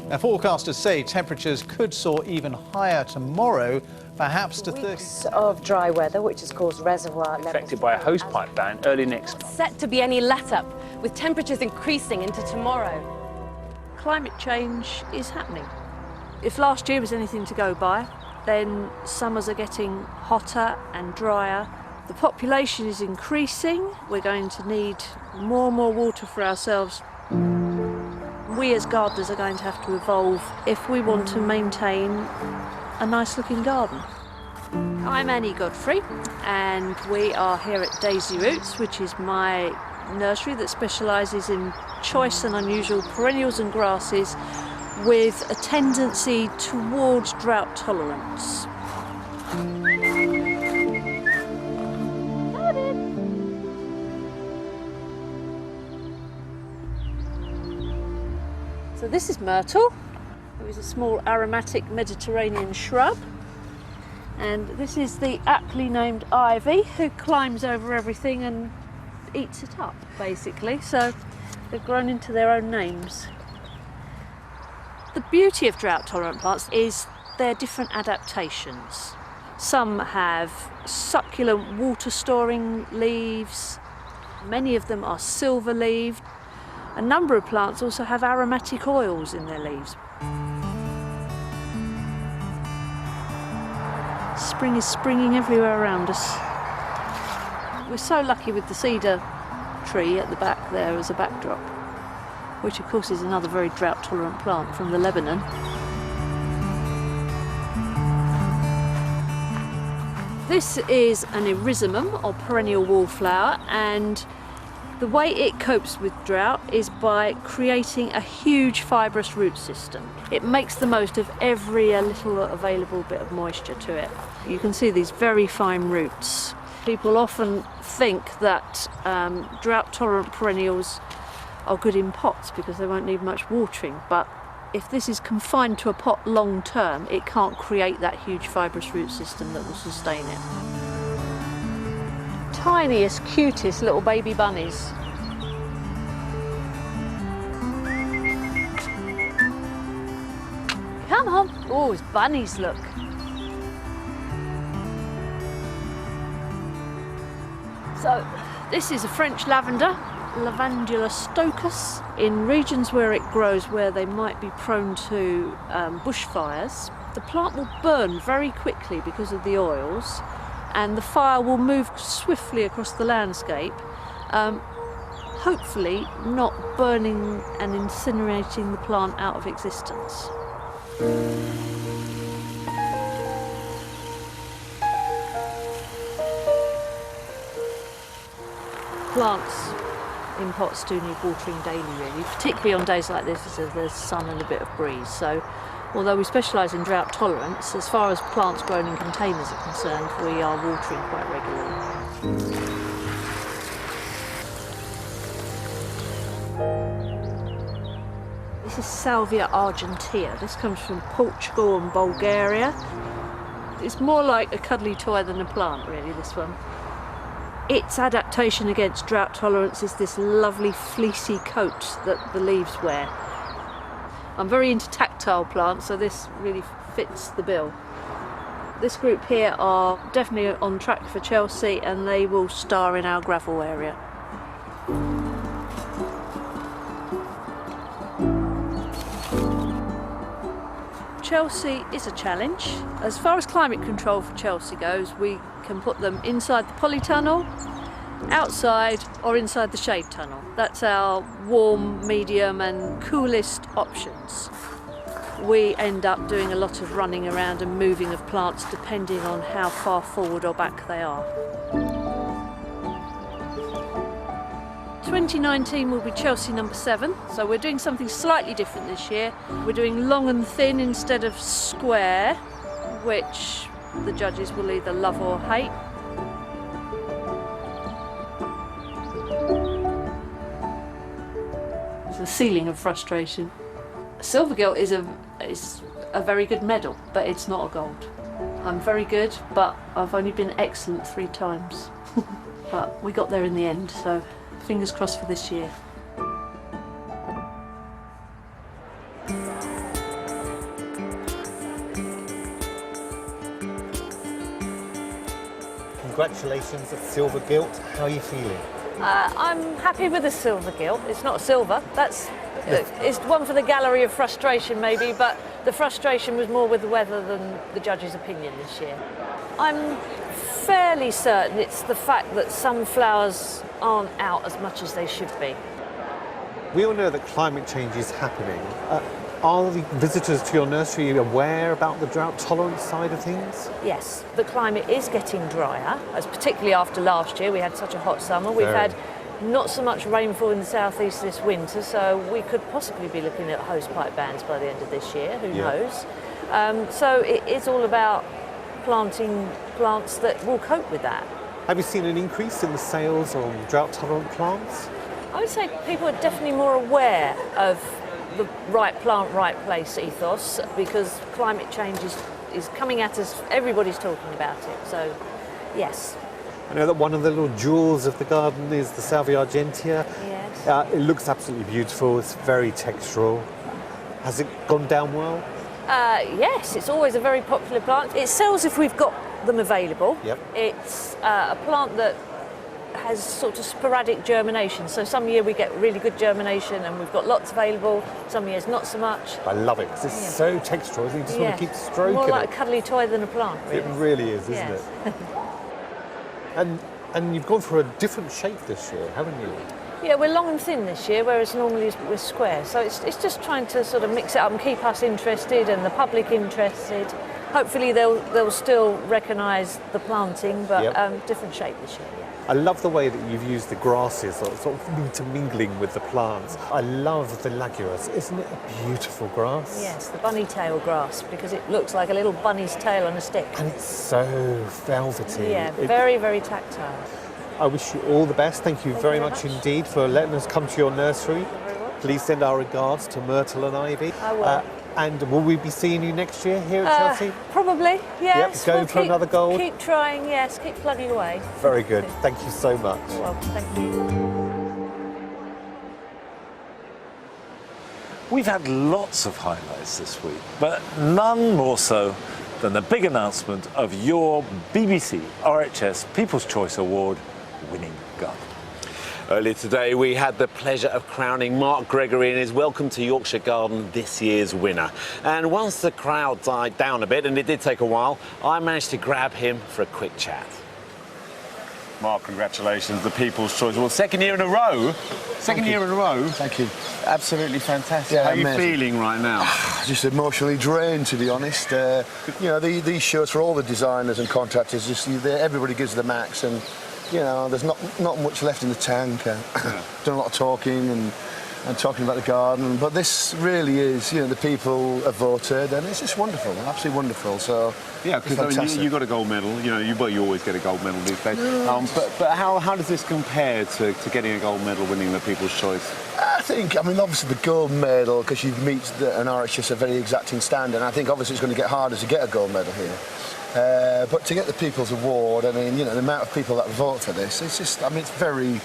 Now, forecasters say temperatures could soar even higher tomorrow, perhaps to 30. Weeks of dry weather, which has caused reservoir levels affected by a hosepipe ban early next month. Set to be any let-up, with temperatures increasing into tomorrow. Climate change is happening. If last year was anything to go by, then summers are getting hotter and drier. The population is increasing. We're going to need more and more water for ourselves. We as gardeners are going to have to evolve if we want to maintain a nice looking garden. I'm Annie Godfrey and we are here at Daisy Roots, which is my nursery that specialises in choice and unusual perennials and grasses with a tendency towards drought tolerance. So this is myrtle, who is a small aromatic Mediterranean shrub. And this is the aptly named ivy, who climbs over everything and eats it up, basically. So they've grown into their own names. The beauty of drought-tolerant plants is their different adaptations. Some have succulent water-storing leaves. Many of them are silver-leaved. A number of plants also have aromatic oils in their leaves. Spring is springing everywhere around us. We're so lucky with the cedar tree at the back there as a backdrop, which of course is another very drought-tolerant plant from the Lebanon. This is an erysimum, or perennial wallflower, and the way it copes with drought is by creating a huge fibrous root system. It makes the most of every little available bit of moisture to it. You can see these very fine roots. People often think that drought-tolerant perennials are good in pots because they won't need much watering, but if this is confined to a pot long term, it can't create that huge fibrous root system that will sustain it. Tiniest, cutest little baby bunnies. Come on. Oh, it's bunnies, look. So, this is a French lavender, Lavandula stocus. In regions where it grows where they might be prone to bushfires, the plant will burn very quickly because of the oils, and the fire will move swiftly across the landscape, hopefully not burning and incinerating the plant out of existence. Plants in pots do need watering daily, really, particularly on days like this as there's sun and a bit of breeze. So although we specialise in drought tolerance, as far as plants grown in containers are concerned, we are watering quite regularly. This is Salvia argentea. This comes from Portugal and Bulgaria. It's more like a cuddly toy than a plant, really, this one. Its adaptation against drought tolerance is this lovely fleecy coat that the leaves wear. I'm very into tactile plants, so this really fits the bill. This group here are definitely on track for Chelsea, and they will star in our gravel area. Chelsea is a challenge. As far as climate control for Chelsea goes, we can put them inside the polytunnel, outside, or inside the shade tunnel. That's our warm, medium and coolest options. We end up doing a lot of running around and moving of plants depending on how far forward or back they are. 2019 will be Chelsea number 7, so we're doing something slightly different this year. We're doing long and thin instead of square, which the judges will either love or hate. It's the ceiling of frustration. Silver gilt is a very good medal, but it's not a gold. I'm very good, but I've only been excellent 3 times. But we got there in the end, so fingers crossed for this year. Congratulations, silver gilt. How are you feeling? I'm happy with the silver gilt. It's not silver. It's one for the gallery of frustration maybe, but the frustration was more with the weather than the judge's opinion this year. I'm fairly certain it's the fact that some flowers aren't out as much as they should be. We all know that climate change is happening. Are the visitors to your nursery aware about the drought tolerance side of things? Yes, the climate is getting drier, as particularly after last year. We had such a hot summer. We've had not so much rainfall in the southeast this winter, so we could possibly be looking at hosepipe bans by the end of this year, who knows. So it is all about planting plants that will cope with that. Have you seen an increase in the sales of drought-tolerant plants? I would say people are definitely more aware of the right plant, right place ethos, because climate change is coming at us. Everybody's talking about it, so yes. I know that one of the little jewels of the garden is the Salvia argentea. Yes. It looks absolutely beautiful. It's very textural. Has it gone down well? Yes, it's always a very popular plant. It sells if we've got them available. Yep. It's a plant that has sort of sporadic germination. So some year we get really good germination and we've got lots available. Some years not so much. I love it because it's so textural. You just want to keep stroking More like it. a cuddly toy than a plant. Really. It really is, isn't Yes. it? And you've gone for a different shape this year, haven't you? Yeah, we're long and thin this year, whereas normally we're square. So it's just trying to sort of mix it up and keep us interested and the public interested. Hopefully they'll still recognise the planting, but different shape this year. Yeah. I love the way that you've used the grasses, sort of intermingling with the plants. I love the Laguas. Isn't it a beautiful grass? Yes, the bunny tail grass, because it looks like a little bunny's tail on a stick. And it's so velvety. Yeah, very, very tactile. I wish you all the best. Thank you very much indeed for letting us come to your nursery. Please send our regards to Myrtle and Ivy. I will. And will we be seeing you next year here at Chelsea? Probably, yes. Yep, going for another gold? Keep trying, yes, keep plugging away. Very good. Thank you so much. You're welcome, thank you. We've had lots of highlights this week, but none more so than the big announcement of your BBC RHS People's Choice Award winning garden. Earlier today, we had the pleasure of crowning Mark Gregory in his Welcome to Yorkshire Garden this year's winner. And once the crowd died down a bit, and it did take a while, I managed to grab him for a quick chat. Mark, congratulations, the People's Choice. Well, second year in a row. Second year in a row. Thank you. Absolutely fantastic. Yeah, How are you amazing. feeling right now? Just emotionally drained, to be honest. You know, these shows for all the designers and contractors, everybody gives the max, and you know, there's not much left in the tank. Done a lot of talking and talking about the garden, but this really is, you know, the people have voted, and it's just wonderful, absolutely wonderful. So yeah, because I mean, you got a gold medal. You know, you always get a gold medal these days. But how does this compare to getting a gold medal, winning the People's Choice? I think, I mean, obviously the gold medal, because you meet an RHS a very exacting standard, and I think obviously it's going to get harder to get a gold medal here. But to get the People's Award, I mean, you know, the amount of people that vote for this, it's just, I mean, it's very,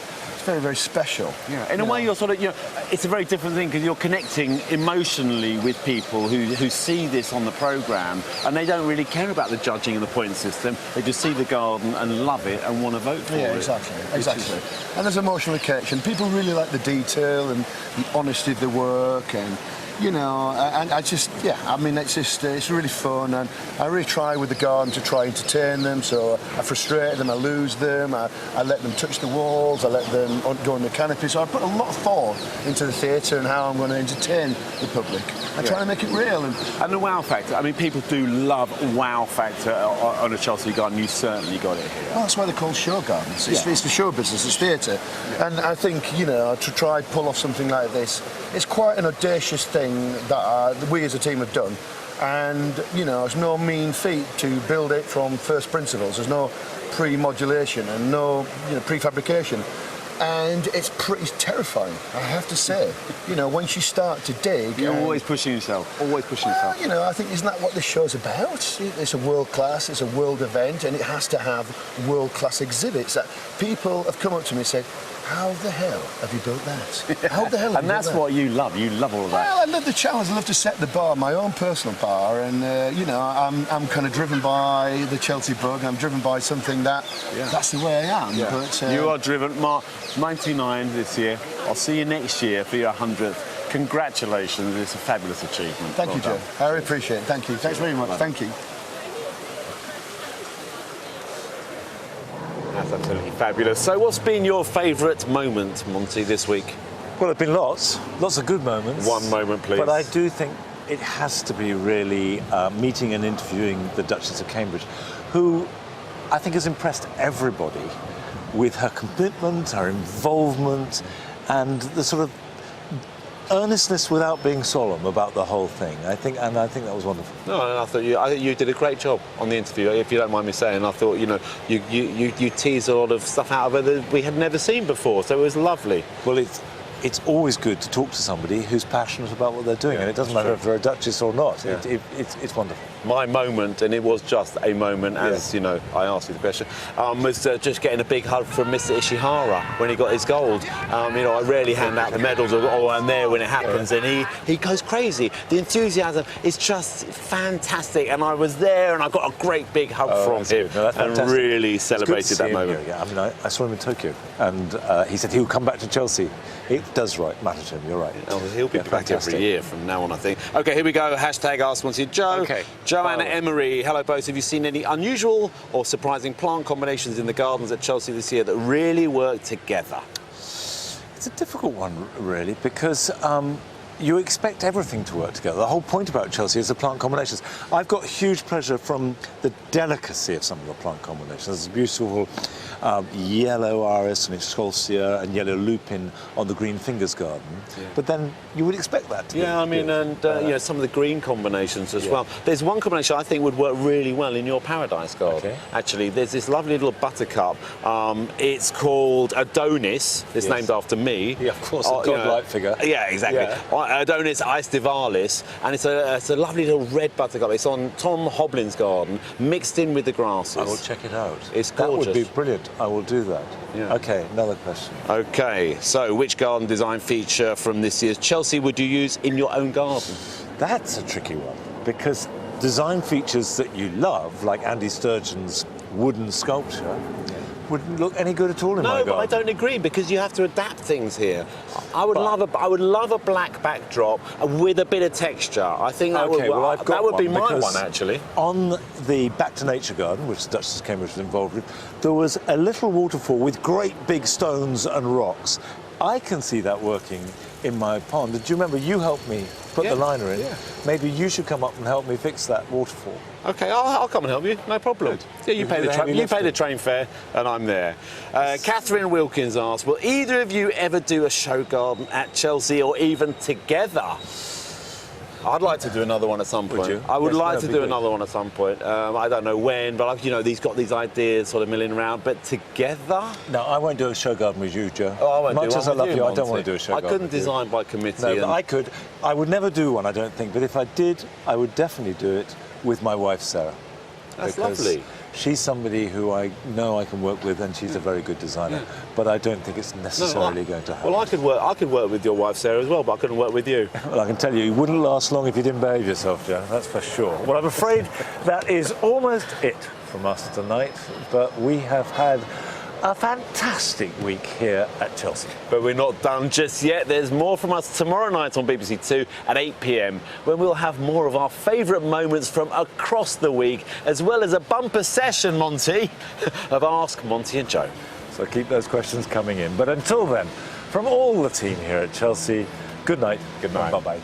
very special. Yeah, in a way, you're sort of, you know, it's a very different thing because you're connecting emotionally with people who see this on the programme, and they don't really care about the judging and the point system. They just see the garden and love it and want to vote for it. Yeah, exactly. And there's emotional connection. People really like the detail and the honesty of the work, and you know, and I just, yeah, I mean, it's just, it's really fun, and I really try with the garden to try and entertain them, so I frustrate them, I lose them, I let them touch the walls, I let them go on the canopy, so I put a lot of thought into the theatre and how I'm going to entertain the public. I try to make it real. And the wow factor, I mean, people do love wow factor on a Chelsea garden. You certainly got it here. Well, that's why they're called show gardens. It's for show business, it's theatre. And I think, you know, to try and pull off something like this, it's quite an audacious thing that we as a team have done. And, you know, it's no mean feat to build it from first principles. There's no pre-modulation and no, you know, prefabrication. And it's pretty terrifying, I have to say. You know, once you start to dig... You're always pushing yourself, always pushing yourself. You know, I think, isn't that what this show's about? It's a world class, it's a world event, and it has to have world-class exhibits. That people have come up to me and said, how the hell have you built that? How the hell have you built that? And that's what you love all of that. Well, I love the challenge, I love to set the bar, my own personal bar, and, you know, I'm kind of driven by the Chelsea bug, I'm driven by something that's the way I am. Yeah. But, you are driven. Mark, 99 this year. I'll see you next year for your 100th. Congratulations, it's a fabulous achievement. Thank you, Joe. I really appreciate it. Thank you. Thanks very much. Thank you. That's absolutely fabulous. So what's been your favourite moment, Monty, this week? Well, there have been lots of good moments. One moment, please. But I do think it has to be really meeting and interviewing the Duchess of Cambridge, who I think has impressed everybody with her commitment, her involvement, and the sort of earnestness without being solemn about the whole thing. I think that was wonderful. No, and I thought you did a great job on the interview, if you don't mind me saying. I thought, you know, you teased a lot of stuff out of her that we had never seen before, so it was lovely. Well, it's always good to talk to somebody who's passionate about what they're doing, and it doesn't matter if they're a duchess or not. Yeah. It's wonderful. my moment, and it was just a moment, as you know, I asked you the question, was just getting a big hug from Mr. Ishihara when he got his gold. You know, I rarely hand out the medals, or I'm there when it happens, and he goes crazy. The enthusiasm is just fantastic, and I was there, and I got a great big hug from him, and really celebrated that moment. Yeah, I mean, I saw him in Tokyo, and he said he'll come back to Chelsea. It does matter to him, you're right. He'll be back every year from now on, I think. OK, here we go. Hashtag Ask Monty Joe. Okay. Joanna Emery, hello both. Have you seen any unusual or surprising plant combinations in the gardens at Chelsea this year that really work together? It's a difficult one, really, because you expect everything to work together. The whole point about Chelsea is the plant combinations. I've got huge pleasure from the delicacy of some of the plant combinations. There's beautiful yellow iris and excelsior and yellow lupin on the green fingers garden. But then you would expect that to be I mean, and you know, some of the green combinations as well. There's one combination I think would work really well in your paradise garden. Actually, there's this lovely little buttercup. It's called Adonis. It's named after me. Yeah, of course, a godlike figure. Yeah, exactly. Adonis aestivalis, and it's a lovely little red buttercup. It's on Tom Hoblin's garden, mixed in with the grasses. I will check it out. It's gorgeous. That would be brilliant. I will do that. OK, another question. OK, so which garden design feature from this year's Chelsea would you use in your own garden? That's a tricky one, because design features that you love, like Andy Sturgeon's wooden sculpture, wouldn't look any good at all in my garden. No, but I don't agree, because you have to adapt things here. I would love a black backdrop with a bit of texture. I think that would be my one, actually. On the Back to Nature garden, which the Duchess of Cambridge was involved with, there was a little waterfall with great big stones and rocks. I can see that working in my pond. Do you remember you helped me put the liner in? Maybe you should come up and help me fix that waterfall. OK, I'll come and help you, no problem. Yeah, you pay the train fare, and I'm there. Catherine Wilkins asked, will either of you ever do a show garden at Chelsea, or even together? I'd like to do another one at some point. Would you? I would like to do another one at some point. I don't know when, but you know, he's got these ideas sort of milling around. But together? No, I won't do a show garden with you, Joe. Oh, I won't Much do as I love you, I don't want to do a show garden. I couldn't design by committee. No, but I could. I would never do one, I don't think. But if I did, I would definitely do it with my wife, Sarah. That's lovely. She's somebody who I know I can work with, and she's a very good designer. But I don't think it's necessarily going to happen. Well, I could work with your wife, Sarah, as well, but I couldn't work with you. Well, I can tell you, you wouldn't last long if you didn't behave yourself, Joe. That's for sure. Well, I'm afraid that is almost it from us tonight. But we have had a fantastic week here at Chelsea. But we're not done just yet. There's more from us tomorrow night on BBC Two at 8 p.m, when we'll have more of our favourite moments from across the week, as well as a bumper session, Monty, of Ask Monty and Joe. So keep those questions coming in. But until then, from all the team here at Chelsea, good night. Good night. Bye-bye.